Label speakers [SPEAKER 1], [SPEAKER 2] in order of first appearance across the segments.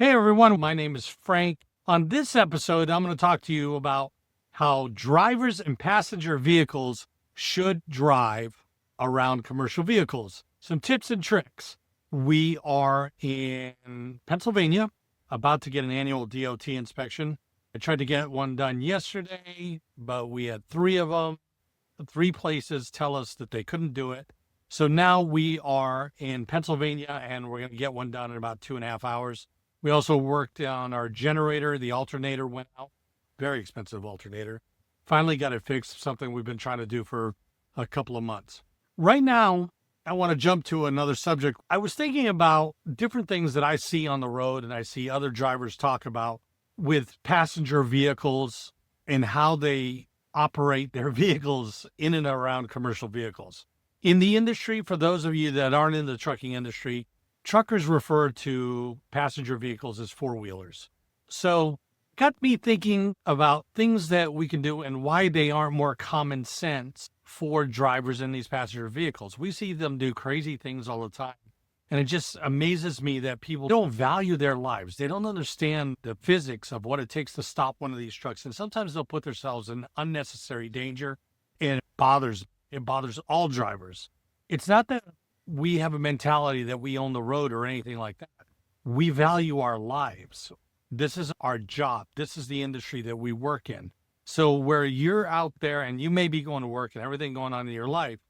[SPEAKER 1] Hey everyone, my name is Frank. On this episode, I'm going to talk to you about how drivers and passenger vehicles should drive around commercial vehicles. Some tips and tricks. We are in Pennsylvania, about to get an annual DOT inspection. I tried to get one done yesterday, but we had three of them. Three places tell us that they couldn't do it. So now we are in Pennsylvania and we're going to get one done in about 2.5 hours. We also worked on our generator. The alternator went out. Very expensive alternator. Finally got it fixed, something we've been trying to do for a couple of months. Right now, I want to jump to another subject. I was thinking about different things that I see on the road and I see other drivers talk about with passenger vehicles and how they operate their vehicles in and around commercial vehicles. In the industry, for those of you that aren't in the trucking industry, truckers refer to passenger vehicles as four-wheelers. So got me thinking about things that we can do and why they aren't more common sense for drivers in these passenger vehicles. We see them do crazy things all the time. And it just amazes me that people don't value their lives. They don't understand the physics of what it takes to stop one of these trucks. And sometimes they'll put themselves in unnecessary danger, and it bothers all drivers. It's not that we have a mentality that we own the road or anything like that. We value our lives. This is our job. This is the industry that we work in. So where you're out there and you may be going to work and everything going on in your life,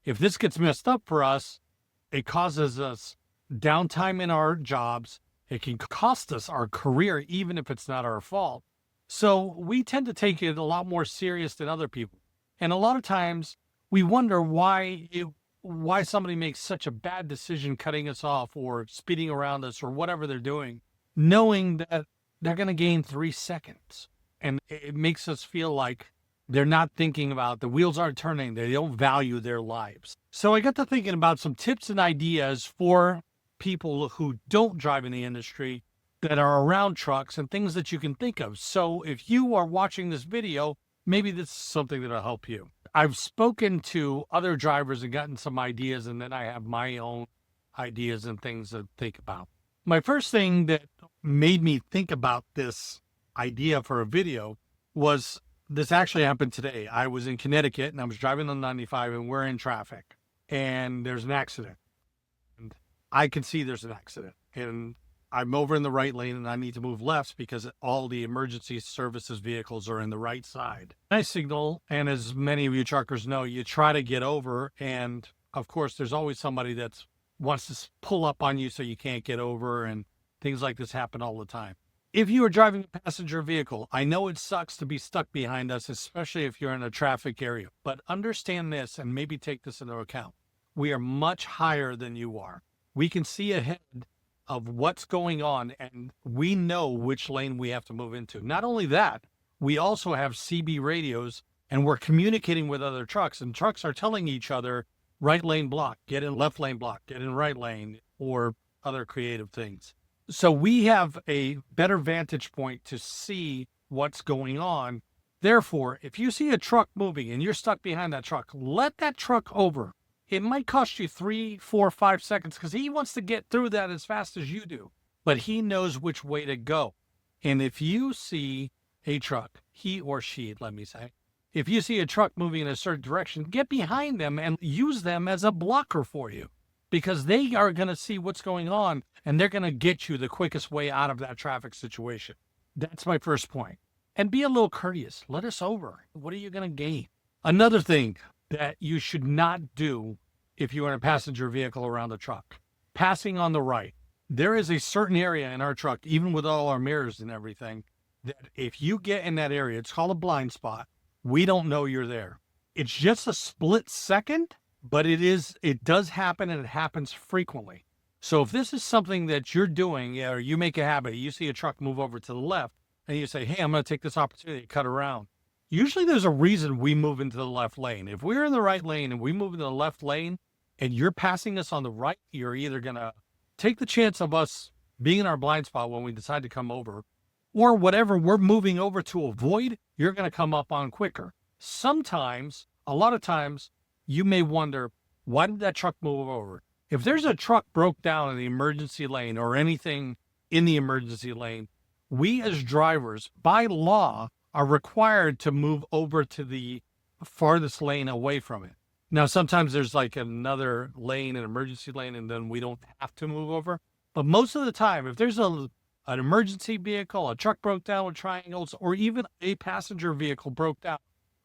[SPEAKER 1] if this gets messed up for us, it causes us downtime in our jobs. It can cost us our career, even if it's not our fault. So we tend to take it a lot more serious than other people. And a lot of times we wonder why somebody makes such a bad decision cutting us off or speeding around us or whatever they're doing, knowing that they're going to gain 3 seconds. And it makes us feel like they're not thinking about the wheels aren't turning. They don't value their lives. So I got to thinking about some tips and ideas for people who don't drive in the industry that are around trucks and things that you can think of. So if you are watching this video, maybe this is something that'll help you. I've spoken to other drivers and gotten some ideas, and then I have my own ideas and things to think about. My first thing that made me think about this idea for a video was this actually happened today. I was in Connecticut and I was driving on 95 and we're in traffic and there's an accident. And I can see there's an accident and I'm over in the right lane and I need to move left because all the emergency services vehicles are in the right side. I signal, and as many of you truckers know, you try to get over, and of course there's always somebody that wants to pull up on you so you can't get over, and things like this happen all the time. If you are driving a passenger vehicle, I know it sucks to be stuck behind us, especially if you're in a traffic area, but understand this and maybe take this into account. We are much higher than you are. We can see ahead of what's going on, and we know which lane we have to move into. Not only that, we also have CB radios, and we're communicating with other trucks, and trucks are telling each other, right lane block, get in left lane block, get in right lane, or other creative things. So we have a better vantage point to see what's going on. Therefore, if you see a truck moving and you're stuck behind that truck, let that truck over. It might cost you 3, 4, 5 seconds because he wants to get through that as fast as you do, but he knows which way to go. And if you see a truck, he or she, let me say, if you see a truck moving in a certain direction, get behind them and use them as a blocker for you because they are going to see what's going on and they're going to get you the quickest way out of that traffic situation. That's my first point. And be a little courteous. Let us over. What are you going to gain? Another thing that you should not do if you're in a passenger vehicle around a truck. Passing on the right. There is a certain area in our truck, even with all our mirrors and everything, that if you get in that area, it's called a blind spot. We don't know you're there. It's just a split second, but it does happen, and it happens frequently. So if this is something that you're doing, or you make a habit, you see a truck move over to the left and you say, hey, I'm going to take this opportunity to cut around. Usually there's a reason we move into the left lane. If we're in the right lane and we move into the left lane and you're passing us on the right, you're either going to take the chance of us being in our blind spot when we decide to come over, or whatever we're moving over to avoid, you're going to come up on quicker. Sometimes, a lot of times, you may wonder, why did that truck move over? If there's a truck broke down in the emergency lane or anything in the emergency lane, we as drivers, by law, are required to move over to the farthest lane away from it. Now, sometimes there's like another lane, an emergency lane, and then we don't have to move over. But most of the time, if there's an emergency vehicle, a truck broke down with triangles, or even a passenger vehicle broke down,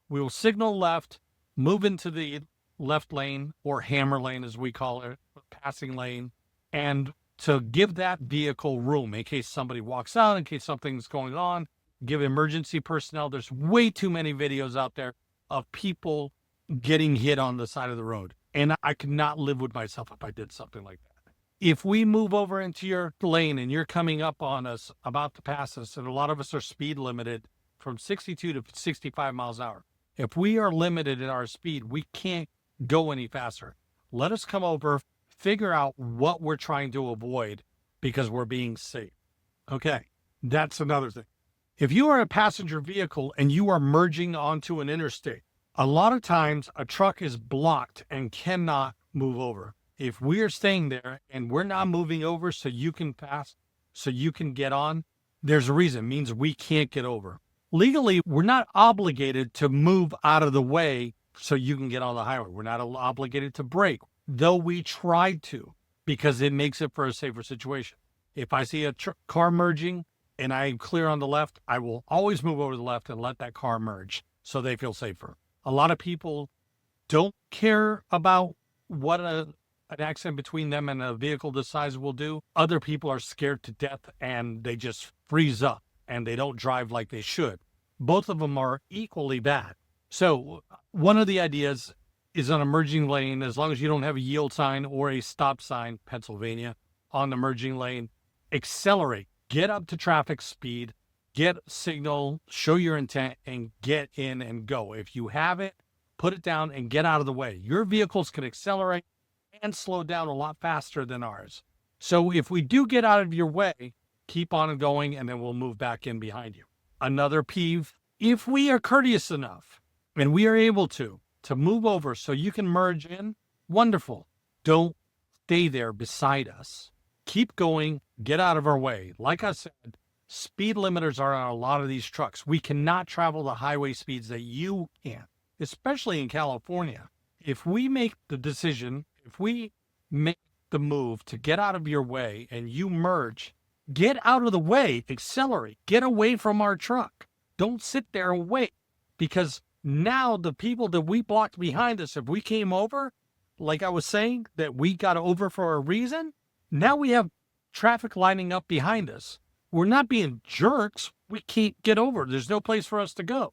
[SPEAKER 1] we will signal left, move into the left lane, or hammer lane as we call it, passing lane, and to give that vehicle room in case somebody walks out, in case something's going on, give emergency personnel. There's way too many videos out there of people getting hit on the side of the road. And I could not live with myself if I did something like that. If we move over into your lane and you're coming up on us, about to pass us, and a lot of us are speed limited from 62 to 65 miles an hour. If we are limited in our speed, we can't go any faster. Let us come over, figure out what we're trying to avoid because we're being safe. Okay, that's another thing. If you are a passenger vehicle and you are merging onto an interstate, a lot of times a truck is blocked and cannot move over. If we are staying there and we're not moving over so you can pass, so you can get on, there's a reason. It means we can't get over. Legally, we're not obligated to move out of the way so you can get on the highway. We're not obligated to brake, though we tried to, because it makes it for a safer situation. If I see a car merging and I'm clear on the left, I will always move over to the left and let that car merge so they feel safer. A lot of people don't care about what an accident between them and a vehicle this size will do. Other people are scared to death and they just freeze up and they don't drive like they should. Both of them are equally bad. So one of the ideas is an emerging lane, as long as you don't have a yield sign or a stop sign, Pennsylvania, on the merging lane, accelerate, get up to traffic speed, get signal, show your intent, and get in and go. If you have it, put it down and get out of the way. Your vehicles can accelerate and slow down a lot faster than ours. So if we do get out of your way, keep on going and then we'll move back in behind you. Another peeve, if we are courteous enough and we are able to move over so you can merge in, wonderful. Don't stay there beside us. Keep going, get out of our way. Like I said, speed limiters are on a lot of these trucks. We cannot travel the highway speeds that you can, especially in California. If we make the decision, if we make the move to get out of your way and you merge, get out of the way, accelerate, get away from our truck. Don't sit there and wait, because now the people that we blocked behind us, if we came over, like I was saying, that we got over for a reason, now we have traffic lining up behind us. We're not being jerks. We can't get over. There's no place for us to go.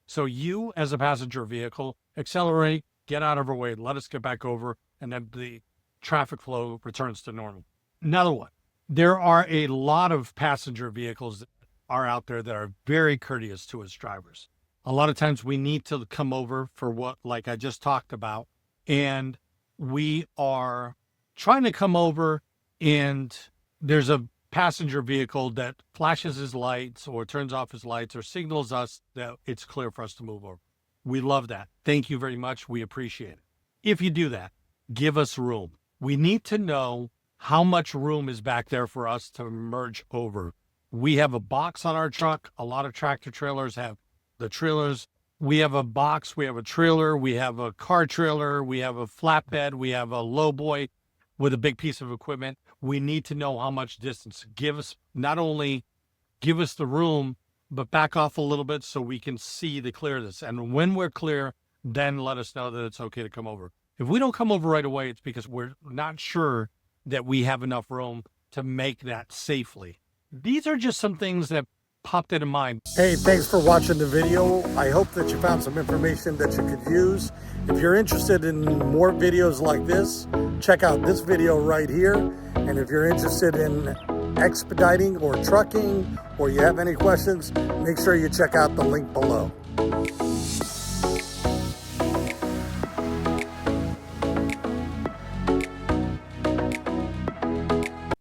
[SPEAKER 1] So you, as a passenger vehicle, accelerate, get out of our way, let us get back over, and then the traffic flow returns to normal. Another one. There are a lot of passenger vehicles that are out there that are very courteous to us drivers. A lot of times we need to come over for what, like I just talked about, and we are trying to come over and there's a passenger vehicle that flashes his lights or turns off his lights or signals us that it's clear for us to move over. We love that. Thank you very much. We appreciate it. If you do that, give us room. We need to know how much room is back there for us to merge over. We have a box on our truck. A lot of tractor trailers have the trailers. We have a box, we have a trailer, we have a car trailer, we have a flatbed, we have a lowboy with a big piece of equipment. We need to know how much distance. Not only give us the room, but back off a little bit so we can see the clearness. And when we're clear, then let us know that it's okay to come over. If we don't come over right away, it's because we're not sure that we have enough room to make that safely. These are just some things that popped into mind. Hey, thanks for watching the video. I hope that you found some information that you could use. If you're interested in more videos like this, check out this video right here. And if you're interested in expediting or trucking, or you have any questions, make sure you check out the link below.